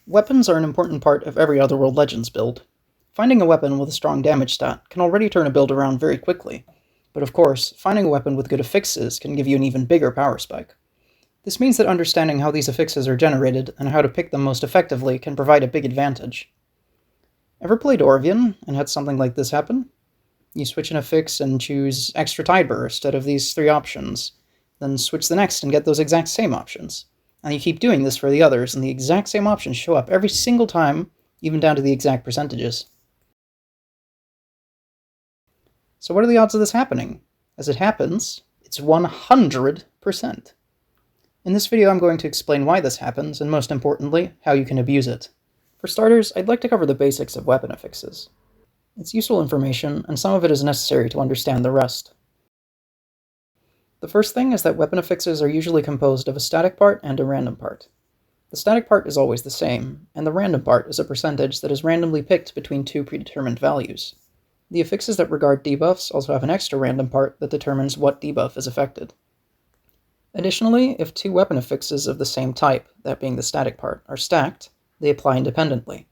Weapons are an important part of every Otherworld Legends build. Finding a weapon with a strong damage stat can already turn a build around very quickly, but of course, finding a weapon with good affixes can give you an even bigger power spike. This means that understanding how these affixes are generated and how to pick them most effectively can provide a big advantage. Ever played Orvian and had something like this happen? You switch an affix and choose extra tide burst out of these three options, then switch the next and get those exact same options. And you keep doing this for the others, and the exact same options show up every single time, even down to the exact percentages. So what are the odds of this happening? As it happens, it's 100%. In this video I'm going to explain why this happens, and most importantly, how you can abuse it. For starters, I'd like to cover the basics of weapon affixes. It's useful information, and some of it is necessary to understand the rest. The first thing is that weapon affixes are usually composed of a static part and a random part. The static part is always the same, and the random part is a percentage that is randomly picked between two predetermined values. The affixes that regard debuffs also have an extra random part that determines what debuff is affected. Additionally, if two weapon affixes of the same type, that being the static part, are stacked, they apply independently.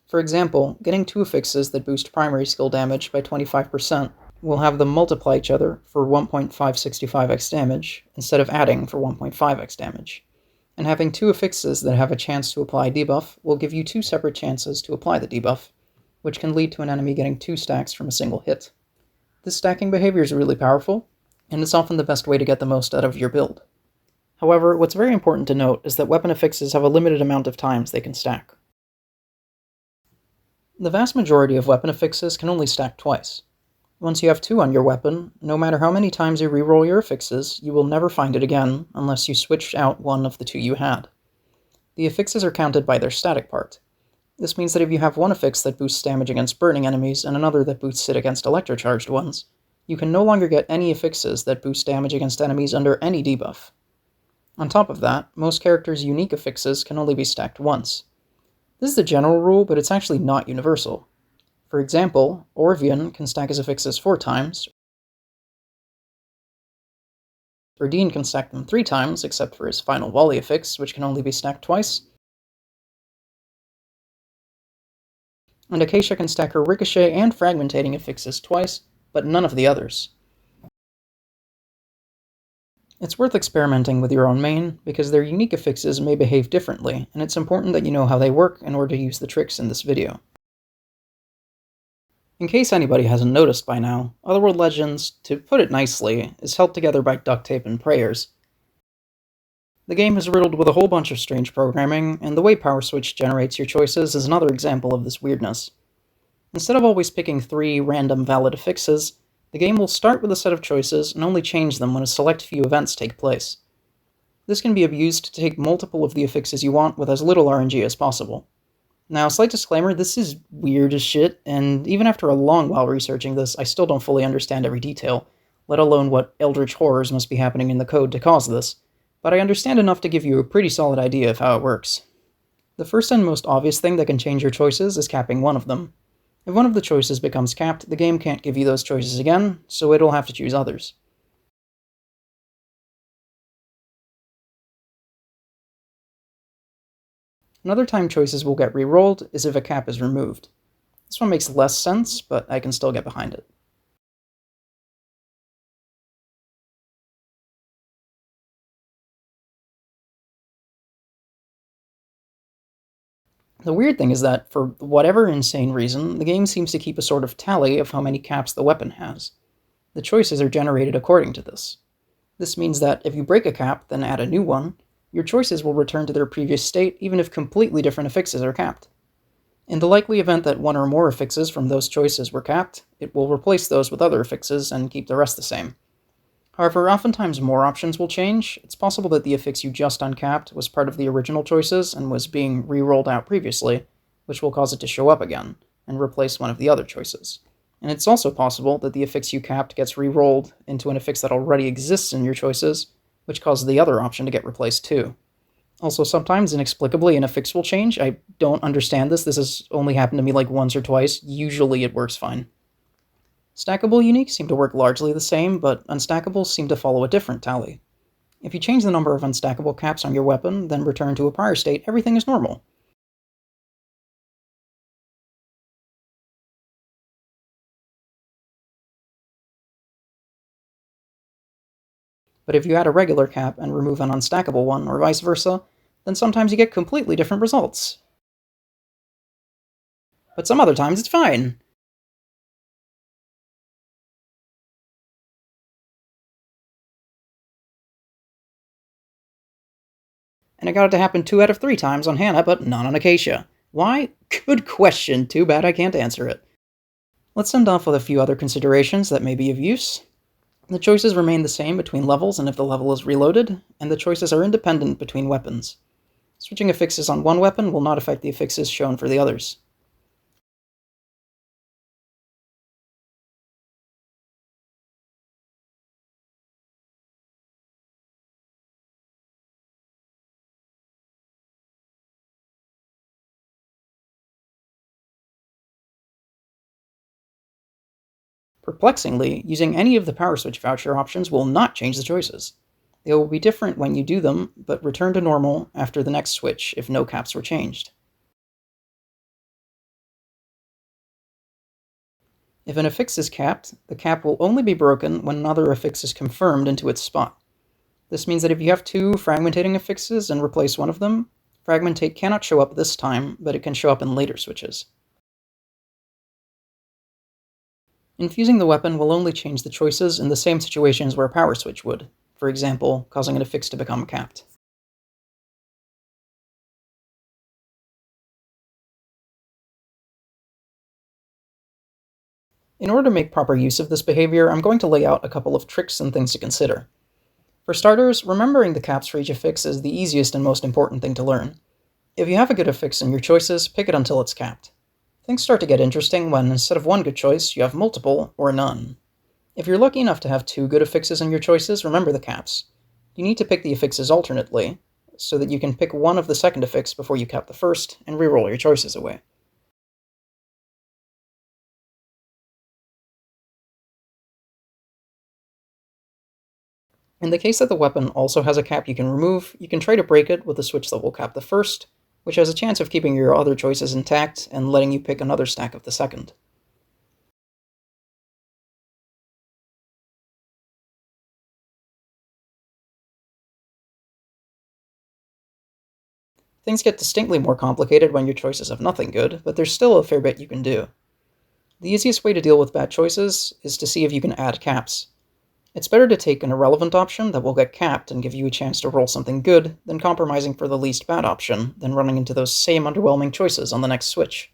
For example, getting two affixes that boost primary skill damage by 25% will have them multiply each other for 1.565x damage, instead of adding for 1.5x damage. And having two affixes that have a chance to apply debuff will give you two separate chances to apply the debuff, which can lead to an enemy getting two stacks from a single hit. This stacking behavior is really powerful, and it's often the best way to get the most out of your build. However, what's very important to note is that weapon affixes have a limited amount of times they can stack. The vast majority of weapon affixes can only stack twice. Once you have two on your weapon, no matter how many times you reroll your affixes, you will never find it again unless you switch out one of the two you had. The affixes are counted by their static part. This means that if you have one affix that boosts damage against burning enemies and another that boosts it against electrocharged ones, you can no longer get any affixes that boost damage against enemies under any debuff. On top of that, most characters' unique affixes can only be stacked once. This is the general rule, but it's actually not universal. For example, Orvian can stack his affixes 4 times, Erdine can stack them 3 times, except for his final volley affix, which can only be stacked twice, and Acacia can stack her ricochet and fragmentating affixes twice, but none of the others. It's worth experimenting with your own main, because their unique affixes may behave differently, and it's important that you know how they work in order to use the tricks in this video. In case anybody hasn't noticed by now, Otherworld Legends, to put it nicely, is held together by duct tape and prayers. The game is riddled with a whole bunch of strange programming, and the way Power Switch generates your choices is another example of this weirdness. Instead of always picking 3 random valid affixes, the game will start with a set of choices and only change them when a select few events take place. This can be abused to take multiple of the affixes you want with as little RNG as possible. Now, slight disclaimer, this is weird as shit, and even after a long while researching this, I still don't fully understand every detail, let alone what eldritch horrors must be happening in the code to cause this, but I understand enough to give you a pretty solid idea of how it works. The first and most obvious thing that can change your choices is capping one of them. If one of the choices becomes capped, the game can't give you those choices again, so it'll have to choose others. Another time choices will get re-rolled is if a cap is removed. This one makes less sense, but I can still get behind it. The weird thing is that, for whatever insane reason, the game seems to keep a sort of tally of how many caps the weapon has. The choices are generated according to this. This means that if you break a cap, then add a new one, your choices will return to their previous state even if completely different affixes are capped. In the likely event that one or more affixes from those choices were capped, it will replace those with other affixes and keep the rest the same. However, oftentimes more options will change. It's possible that the affix you just uncapped was part of the original choices and was being re-rolled out previously, which will cause it to show up again, and replace one of the other choices. And it's also possible that the affix you capped gets re-rolled into an affix that already exists in your choices, which causes the other option to get replaced too. Also, sometimes, inexplicably, an affix will change. I don't understand this. This has only happened to me like once or twice. Usually it works fine. Stackable uniques seem to work largely the same, but unstackables seem to follow a different tally. If you change the number of unstackable caps on your weapon, then return to a prior state, everything is normal. But if you add a regular cap and remove an unstackable one, or vice versa, then sometimes you get completely different results. But some other times it's fine. And it got it to happen 2 out of 3 times on Hannah, but not on Acacia. Why? Good question, too bad I can't answer it. Let's end off with a few other considerations that may be of use. The choices remain the same between levels and if the level is reloaded, and the choices are independent between weapons. Switching affixes on one weapon will not affect the affixes shown for the others. Perplexingly, using any of the power switch voucher options will not change the choices. They will be different when you do them, but return to normal after the next switch if no caps were changed. If an affix is capped, the cap will only be broken when another affix is confirmed into its spot. This means that if you have 2 fragmentating affixes and replace one of them, fragmentate cannot show up this time, but it can show up in later switches. Infusing the weapon will only change the choices in the same situations where a power switch would, for example, causing an affix to become capped. In order to make proper use of this behavior, I'm going to lay out a couple of tricks and things to consider. For starters, remembering the caps for each affix is the easiest and most important thing to learn. If you have a good affix in your choices, pick it until it's capped. Things start to get interesting when, instead of one good choice, you have multiple or none. If you're lucky enough to have 2 good affixes in your choices, remember the caps. You need to pick the affixes alternately, so that you can pick one of the second affix before you cap the first, and reroll your choices away. In the case that the weapon also has a cap you can remove, you can try to break it with a switch that will cap the first, which has a chance of keeping your other choices intact and letting you pick another stack of the second. Things get distinctly more complicated when your choices have nothing good, but there's still a fair bit you can do. The easiest way to deal with bad choices is to see if you can add caps. It's better to take an irrelevant option that will get capped and give you a chance to roll something good than compromising for the least bad option, then running into those same underwhelming choices on the next switch.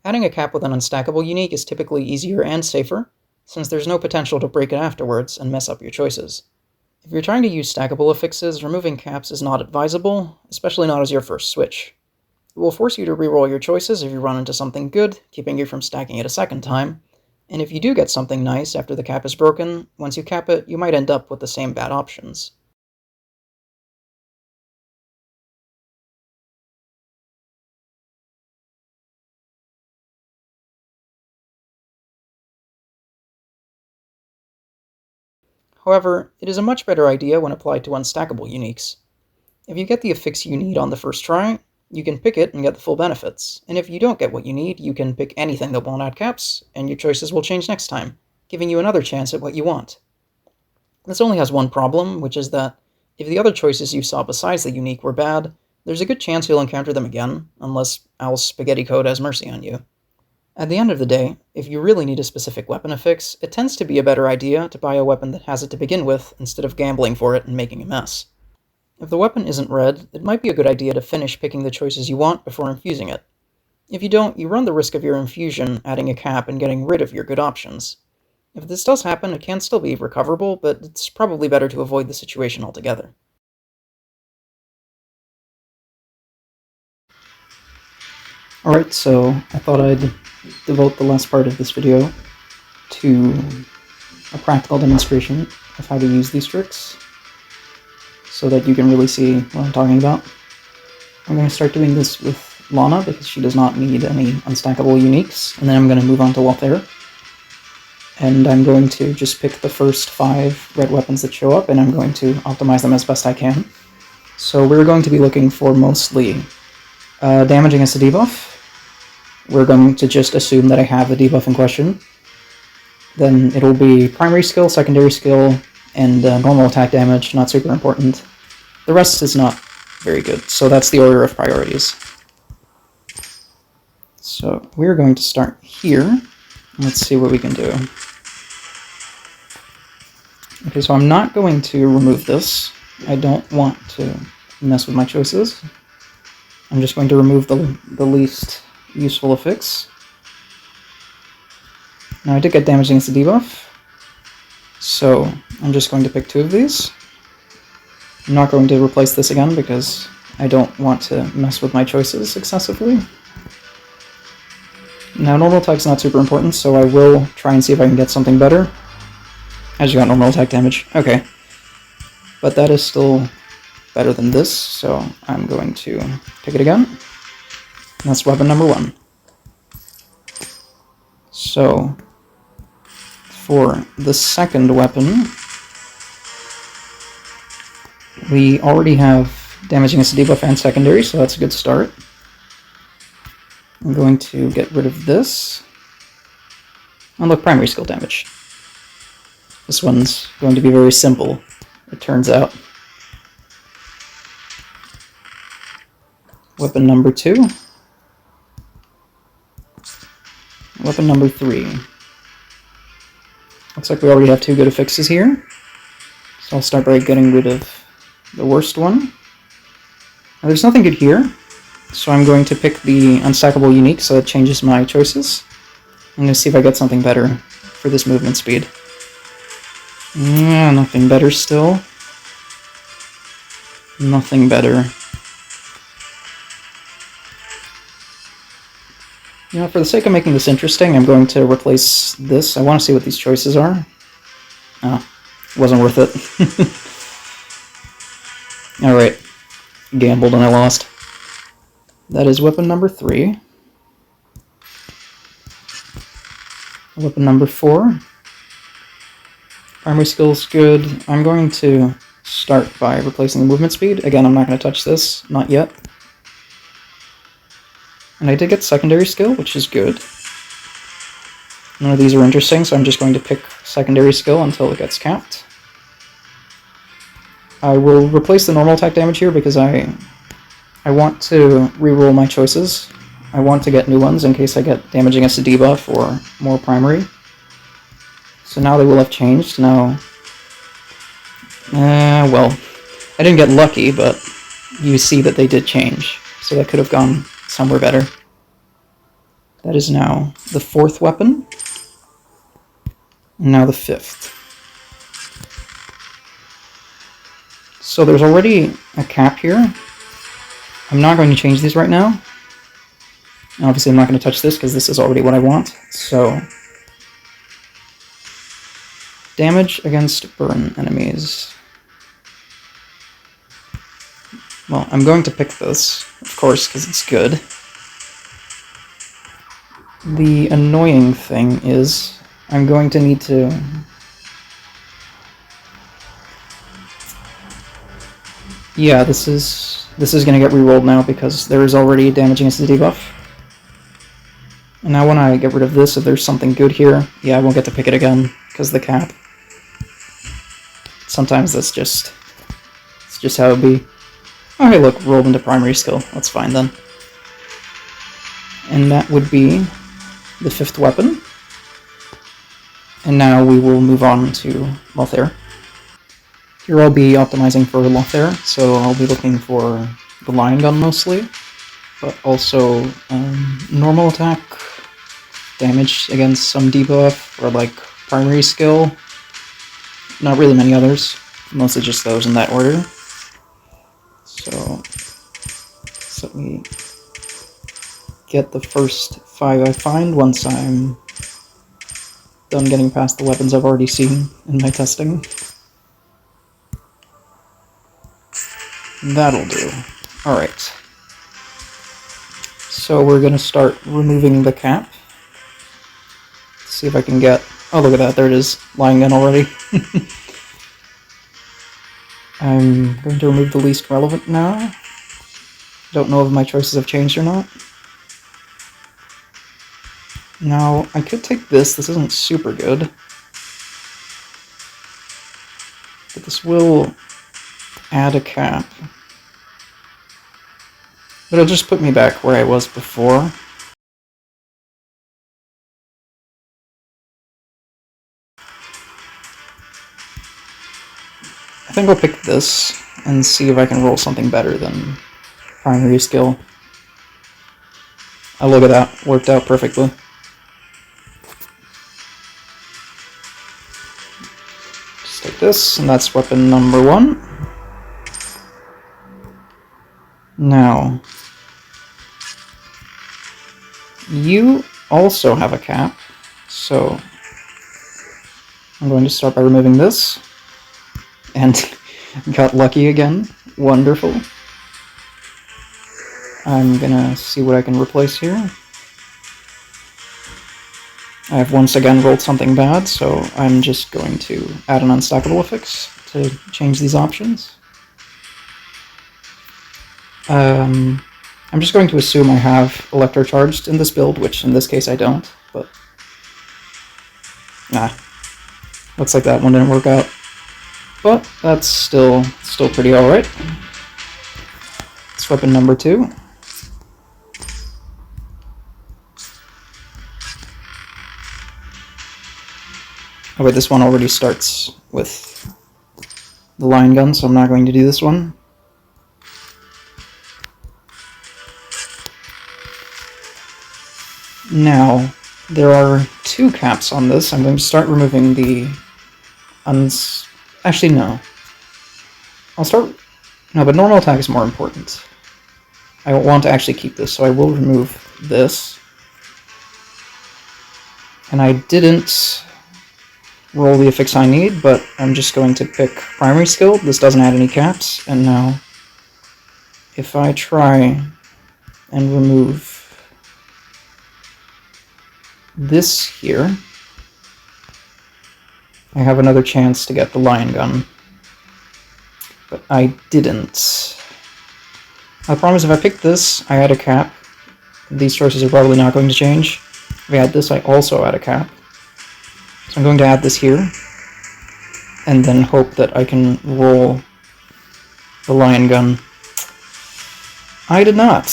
Adding a cap with an unstackable unique is typically easier and safer, since there's no potential to break it afterwards and mess up your choices. If you're trying to use stackable affixes, removing caps is not advisable, especially not as your first switch. It will force you to reroll your choices if you run into something good, keeping you from stacking it a second time, and if you do get something nice after the cap is broken, once you cap it, you might end up with the same bad options. However, it is a much better idea when applied to unstackable uniques. If you get the affix you need on the first try, you can pick it and get the full benefits, and if you don't get what you need, you can pick anything that won't add caps, and your choices will change next time, giving you another chance at what you want. This only has one problem, which is that if the other choices you saw besides the unique were bad, there's a good chance you'll encounter them again, unless Al's spaghetti code has mercy on you. At the end of the day, if you really need a specific weapon affix, it tends to be a better idea to buy a weapon that has it to begin with, instead of gambling for it and making a mess. If the weapon isn't red, it might be a good idea to finish picking the choices you want before infusing it. If you don't, you run the risk of your infusion adding a cap and getting rid of your good options. If this does happen, it can still be recoverable, but it's probably better to avoid the situation altogether. Alright, so I thought I'd devote the last part of this video to a practical demonstration of how to use these tricks, so that you can really see what I'm talking about. I'm going to start doing this with Lana, because she does not need any unstackable uniques, and then I'm going to move on to Walther. And I'm going to just pick the first 5 red weapons that show up, and I'm going to optimize them as best I can. So we're going to be looking for mostly damage against a debuff. We're going to just assume that I have the debuff in question. Then it'll be primary skill, secondary skill, and normal attack damage, not super important. The rest is not very good, so that's the order of priorities. So we're going to start here. Let's see what we can do. Okay, so I'm not going to remove this. I don't want to mess with my choices. I'm just going to remove the least useful affix. Now I did get damage against the debuff, so I'm just going to pick 2 of these. I'm not going to replace this again because I don't want to mess with my choices excessively. Now normal attack's not super important, so I will try and see if I can get something better. As you got normal attack damage. Okay. But that is still better than this, so I'm going to pick it again. And that's weapon number 1. So, for the second weapon, we already have damage against the debuff and secondary, so that's a good start. I'm going to get rid of this. And look, primary skill damage. This one's going to be very simple, it turns out. Weapon number 2. Weapon number 3. Looks like we already have 2 good affixes here. So I'll start by getting rid of the worst one. Now there's nothing good here, so I'm going to pick the unstackable unique so it changes my choices. I'm going to see if I get something better for this movement speed. Yeah, nothing better still. Nothing better. You know, for the sake of making this interesting, I'm going to replace this. I want to see what these choices are. Oh, wasn't worth it. Alright, gambled and I lost. That is weapon number 3. Weapon number 4. Primary skill's good. I'm going to start by replacing the movement speed. Again, I'm not going to touch this, not yet. And I did get secondary skill, which is good. None of these are interesting, so I'm just going to pick secondary skill until it gets capped. I will replace the normal attack damage here because I want to reroll my choices. I want to get new ones in case I get damage against a debuff or more primary. So now they will have changed. Now, well, I didn't get lucky, but you see that they did change. So that could have gone somewhere better. That is now the 4th weapon. And now the 5th. So there's already a cap here. I'm not going to change these right now. Obviously I'm not going to touch this because this is already what I want. So, damage against burn enemies. Well, I'm going to pick this, of course, because it's good. The annoying thing is I'm going to need to... Yeah, this is going to get rerolled now because there is already damage against the debuff. And now when I get rid of this, if there's something good here, yeah, I won't get to pick it again because of the cap. Sometimes it's just how it be. Okay, look, rolled into primary skill. That's fine then. And that would be the 5th weapon. And now we will move on to Lothair. Here I'll be optimizing for Lothair, so I'll be looking for the Lion Gun mostly, but also normal attack, damage against some debuff, or like primary skill. Not really many others, mostly just those in that order. So let me get the first 5 I find once I'm done getting past the weapons I've already seen in my testing. That'll do. Alright. So we're going to start removing the cap. See if I can get... Oh, look at that. There it is. Lying in already. I'm going to remove the least relevant now. Don't know if my choices have changed or not. Now, I could take this. This isn't super good. So this will add a cap. But it'll just put me back where I was before. I think I'll pick this and see if I can roll something better than primary skill. Oh, look at that. Worked out perfectly. Just take this, and that's weapon number 1. Now, you also have a cap, so I'm going to start by removing this. And got lucky again. Wonderful. I'm gonna see what I can replace here. I have once again rolled something bad, so I'm just going to add an unstackable affix to change these options. I'm just going to assume I have electrocharged in this build, which in this case I don't, but... Nah. Looks like that one didn't work out. But that's still pretty alright. It's weapon number 2. Oh wait, this one already starts with the line gun, so I'm not going to do this one. Now, there are 2 caps on this. I'm going to start removing the Actually, no. I'll start... No, but normal attack is more important. I want to actually keep this, so I will remove this. And I didn't roll the affix I need, but I'm just going to pick primary skill. This doesn't add any caps, and now if I try and remove this here, I have another chance to get the lion gun. But I didn't. The problem is if I pick this, I add a cap. These choices are probably not going to change. If I add this, I also add a cap. So I'm going to add this here, and then hope that I can roll the lion gun. I did not.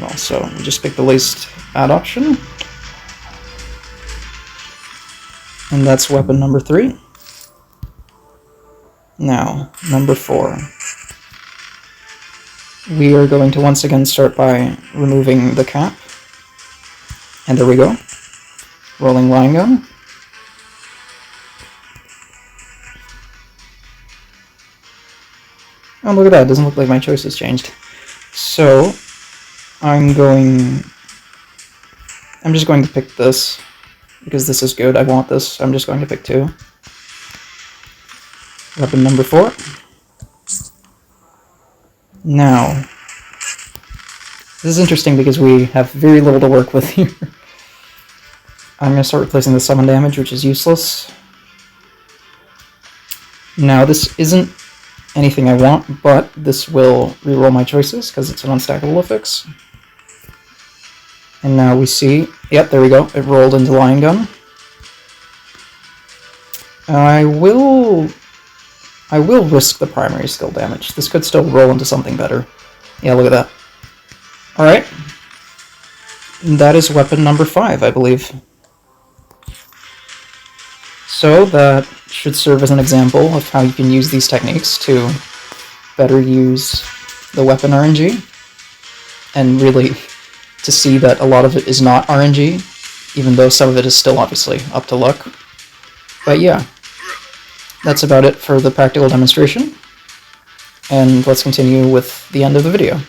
Well, so we just pick the least bad option. And that's weapon number 3. Now, number 4. We are going to once again start by removing the cap. And there we go. Rolling line gun. Oh, look at that. It doesn't look like my choice has changed. So, I'm just going to pick this, because this is good. I want this. I'm just going to pick 2. Weapon number 4. Now, this is interesting because we have very little to work with here. I'm going to start replacing the summon damage, which is useless. Now, this isn't anything I want, but this will reroll my choices, because it's an unstackable affix. And now we see, yep, there we go, it rolled into Lion Gun. I will risk the primary skill damage. This could still roll into something better. Yeah, look at that. Alright. That is weapon number 5, I believe. So that should serve as an example of how you can use these techniques to better use the weapon RNG, and really to see that a lot of it is not RNG, even though some of it is still obviously up to luck. But yeah, that's about it for the practical demonstration, and let's continue with the end of the video.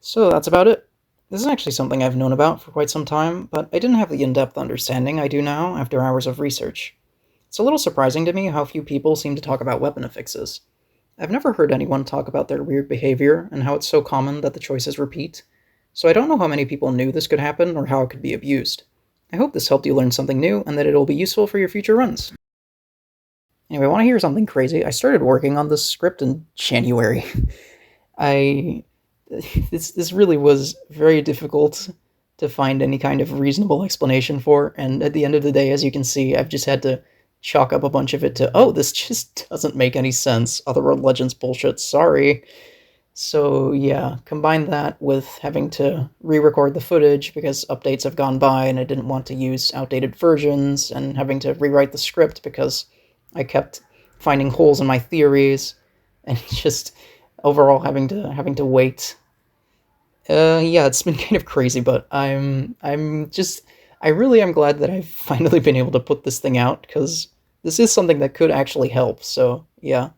So that's about it. This is actually something I've known about for quite some time, but I didn't have the in-depth understanding I do now after hours of research. It's a little surprising to me how few people seem to talk about weapon affixes. I've never heard anyone talk about their weird behavior and how it's so common that the choices repeat, so I don't know how many people knew this could happen or how it could be abused. I hope this helped you learn something new and that it'll be useful for your future runs. Anyway, want to hear something crazy? I started working on this script in January. This really was very difficult to find any kind of reasonable explanation for, and at the end of the day, as you can see, I've just had to chalk up a bunch of it to, oh, this just doesn't make any sense. Otherworld Legends bullshit, sorry. So yeah, combine that with having to re-record the footage because updates have gone by and I didn't want to use outdated versions, and having to rewrite the script because I kept finding holes in my theories, and just overall having to wait. Yeah, it's been kind of crazy, but I really am glad that I've finally been able to put this thing out, because this is something that could actually help. So yeah.